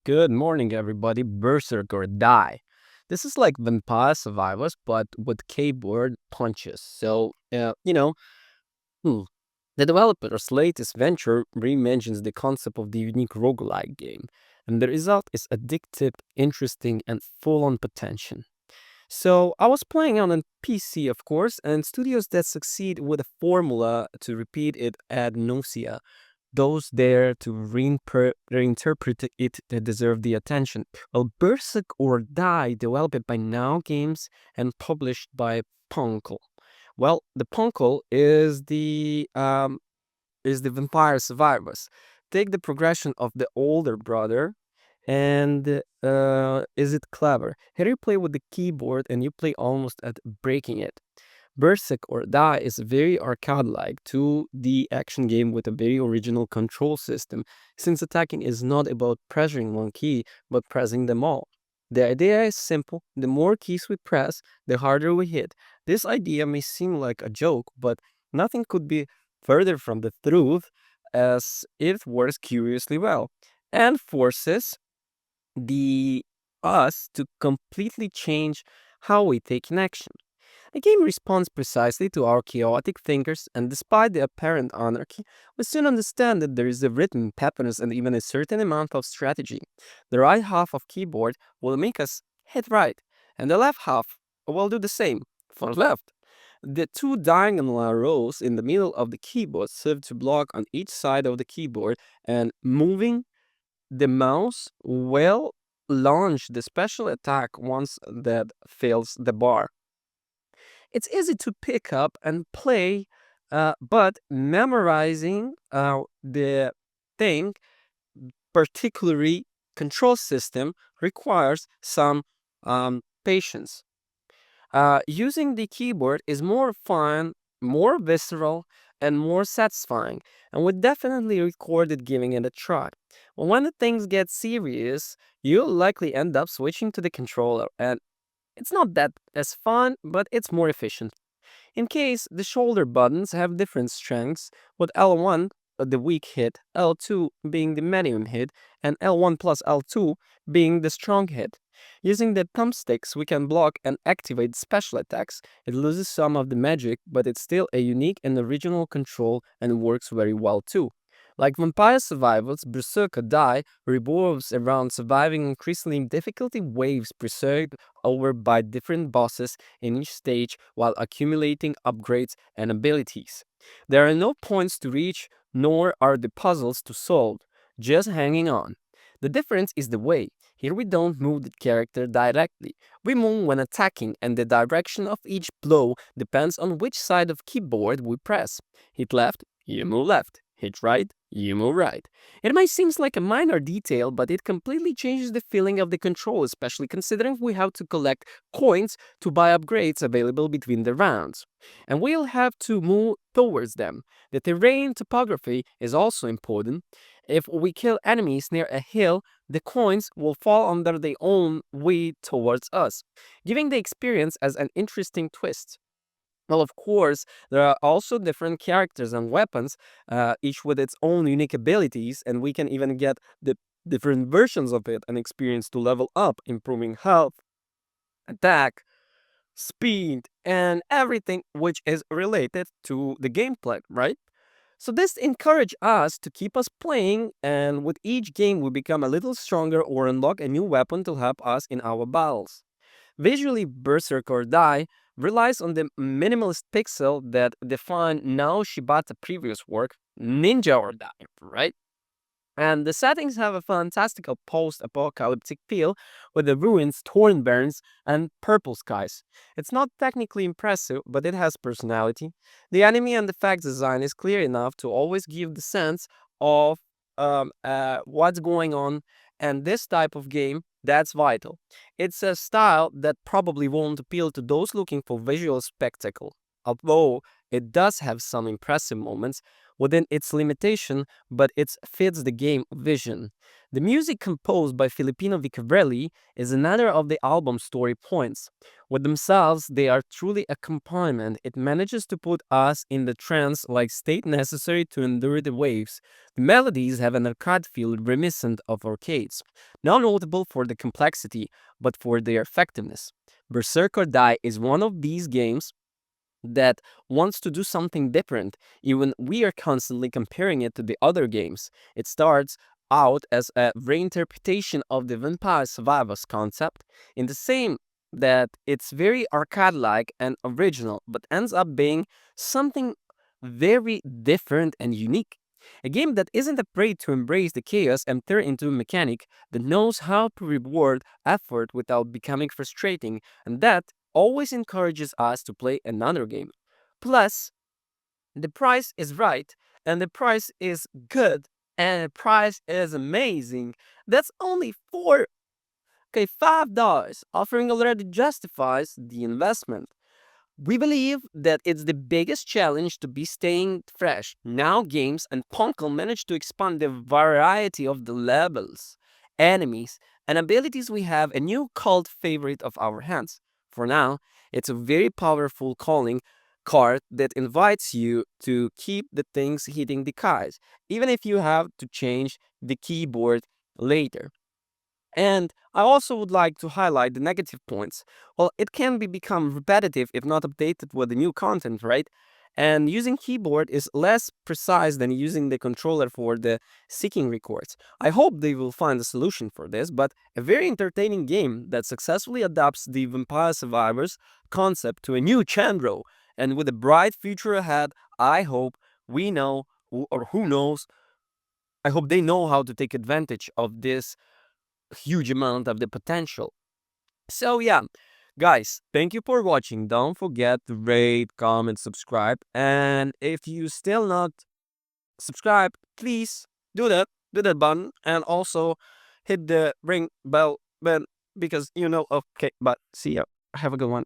Good morning, everybody. Berserk or die. This is like Vampire Survivors, but with keyboard punches. Hmm, the developer's latest venture reimagines the concept of the unique roguelike game, and the result is addictive, interesting, and full on potential. So, I was playing on a PC, of course, and studios that succeed with a formula to repeat it ad nauseam, those there to reinterpret it that deserve the attention. Well, Berserk or Die, developed by Now Games and published by Punkle. Well, the Punkle is the Vampire Survivors. Take the progression of the older brother, and is it clever? Here you play with the keyboard and you play almost at breaking it. Berserk or Die is very arcade-like 2D action game with a very original control system, since attacking is not about pressuring one key, but pressing them all. The idea is simple. The more keys we press, the harder we hit. This idea may seem like a joke, but nothing could be further from the truth, as it works curiously well and forces the us to completely change how we take an action. The game responds precisely to our chaotic thinkers, and despite the apparent anarchy, we soon understand that there is a rhythm, patterns, and even a certain amount of strategy. The right half of keyboard will make us hit right, and the left half will do the same for left. The two diagonal rows in the middle of the keyboard serve to block on each side of the keyboard, and moving the mouse will launch the special attack once that fails the bar. It's easy to pick up and play, but memorizing the thing, particularly control system, requires some patience. Using the keyboard is more fun, more visceral, and more satisfying, and would definitely record it giving it a try. But when the things get serious, you'll likely end up switching to the controller, and it's not that as fun, but it's more efficient. In case, the shoulder buttons have different strengths, with L1 the weak hit, L2 being the medium hit, and L1 plus L2 being the strong hit. Using the thumbsticks, we can block and activate special attacks. It loses some of the magic, but it's still a unique and original control and works very well too. Like Vampire Survivors, Berserker Die revolves around surviving increasingly difficulty waves preserved over by different bosses in each stage while accumulating upgrades and abilities. There are no points to reach, nor are the puzzles to solve, just hanging on. The difference is the way. Here we don't move the character directly. We move when attacking, and the direction of each blow depends on which side of keyboard we press. Hit left, you move left. Hit right, you move right. It might seem like a minor detail, but it completely changes the feeling of the control, especially considering we have to collect coins to buy upgrades available between the rounds. And we'll have to move towards them. The terrain topography is also important. If we kill enemies near a hill, the coins will fall under their own weight towards us, giving the experience as an interesting twist. Well, of course, there are also different characters and weapons, each with its own unique abilities, and we can even get the different versions of it and experience to level up, improving health, attack, speed, and everything which is related to the gameplay, right? So this encourage us to keep us playing, and with each game we become a little stronger or unlock a new weapon to help us in our battles. Visually, Berserk or Die relies on the minimalist pixel that defined Nao Shibata previous work, Ninja or Die, right? And the settings have a fantastical post-apocalyptic feel with the ruins, torn burns, and purple skies. It's not technically impressive, but it has personality. The enemy and effects design is clear enough to always give the sense of what's going on, and this type of game, that's vital. It's a style that probably won't appeal to those looking for visual spectacle. although it does have some impressive moments within its limitation, but it fits the game vision. The music composed by Filipino Vicavelli is another of the album's story points. With themselves, they are truly a accompaniment. It manages to put us in the trance-like state necessary to endure the waves. The melodies have an arcade feel reminiscent of arcades, not notable for the complexity, but for their effectiveness. Berserk or Die is one of these games that wants to do something different, even we are constantly comparing it to the other games. It starts out as a reinterpretation of the Vampire Survivors concept, in the same that it's very arcade-like and original, but ends up being something very different and unique. A game that isn't afraid to embrace the chaos and turn into a mechanic that knows how to reward effort without becoming frustrating, and that always encourages us to play another game. Plus, the price is right, and the price is good, and the price is amazing. That's only $5, offering already justifies the investment. We believe that it's the biggest challenge to be staying fresh. Now games and Punkle manage to expand the variety of the levels, enemies, and abilities we have a new cult favorite of our hands. For now, it's a very powerful calling card that invites you to keep the things hitting the cards, even if you have to change the keyboard later. And I also would like to highlight the negative points. Well, it can become repetitive if not updated with the new content, right? And using keyboard is less precise than using the controller for the seeking records. I hope they will find a solution for this, but a very entertaining game that successfully adapts the Vampire Survivors concept to a new genre. And with a bright future ahead, I hope we know, or who knows, I hope they know how to take advantage of this huge amount of the potential. So yeah, guys, thank you for watching. Don't forget to rate, comment, subscribe. And if you still not subscribed, please do that button, and also hit the ring bell button, because okay, but see ya. Have a good one.